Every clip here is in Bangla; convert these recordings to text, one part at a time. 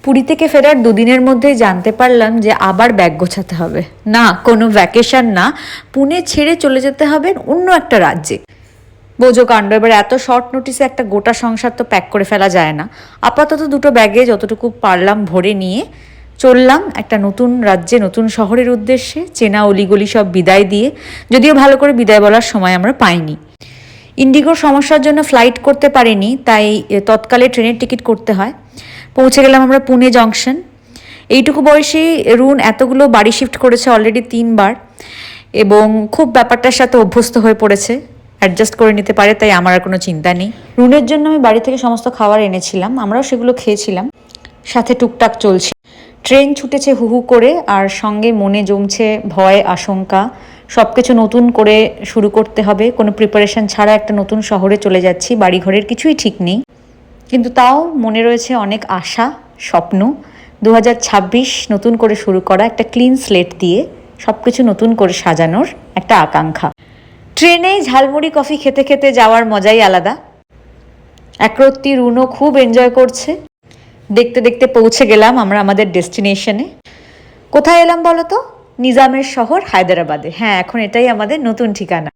পুরী থেকে ফেরার দুদিনের মধ্যেই জানতে পারলাম যে আবার ব্যাগ গোছাতে হবে। না, কোনো ভ্যাকেশন না, পুনে ছেড়ে চলে যেতে হবে অন্য একটা রাজ্যে। বোঝো কাণ্ড। এবার এত শর্ট নোটিসে একটা গোটা সংসার তো প্যাক করে ফেলা যায় না। আপাতত দুটো ব্যাগে যতটুকু পারলাম ভরে নিয়ে চললাম একটা নতুন রাজ্যে, নতুন শহরের উদ্দেশ্যে। চেনা অলিগলি সব বিদায় দিয়ে, যদিও ভালো করে বিদায় বলার সময় আমরা পাইনি। ইন্ডিগোর সমস্যার জন্য ফ্লাইট করতে পারিনি, তাই তৎকালে ট্রেনের টিকিট করতে হয়। পৌঁছে গেলাম আমরা পুনে জংশন। এইটুকু বয়সেই রুন এতগুলো বাড়ি শিফট করেছে অলরেডি 3বার, এবং খুব ব্যাপারটার সাথে অভ্যস্ত হয়ে পড়েছে, অ্যাডজাস্ট করে নিতে পারে, তাই আমার আর কোনো চিন্তা নেই। রুনের জন্য আমি বাড়ি থেকে সমস্ত খাবার এনেছিলাম, আমরাও সেগুলো খেয়েছিলাম, সাথে টুকটাক চলছে। ট্রেন ছুটেছে হু হু করে, আর সঙ্গে মনে জমছে ভয়, আশঙ্কা। সব কিছু নতুন করে শুরু করতে হবে, কোনো প্রিপারেশন ছাড়া একটা নতুন শহরে চলে যাচ্ছি, বাড়িঘরের কিছুই ঠিক নেই। কিন্তু তাও মনে রয়েছে অনেক আশা, স্বপ্ন। 2026 নতুন করে শুরু করা, একটা ক্লিন স্লেট দিয়ে সব কিছু নতুন করে সাজানোর একটা আকাঙ্ক্ষা। ট্রেনেই ঝালমুড়ি কফি খেতে খেতে যাওয়ার মজাই আলাদা। একরত্তি রুনও খুব এনজয় করছে। দেখতে দেখতে পৌঁছে গেলাম আমরা আমাদের ডেস্টিনেশনে। কোথায় এলাম বলো তো? নিজামের শহর হায়দ্রাবাদে। হ্যাঁ, এখন এটাই আমাদের নতুন ঠিকানা।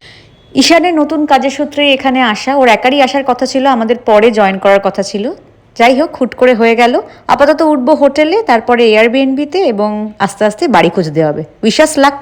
ঈশানের নতুন কাজের সূত্রেই এখানে আসা, ওর একারই আসার কথা ছিল, আমাদের পরে জয়েন করার কথা ছিল। যাই হোক, হুট করে হয়ে গেল। আপাতত উঠবো হোটেলে, তারপরে এয়ারবিএনবিতে, এবং আস্তে আস্তে বাড়ি খুঁজতে হবে। উইশ আস লাক।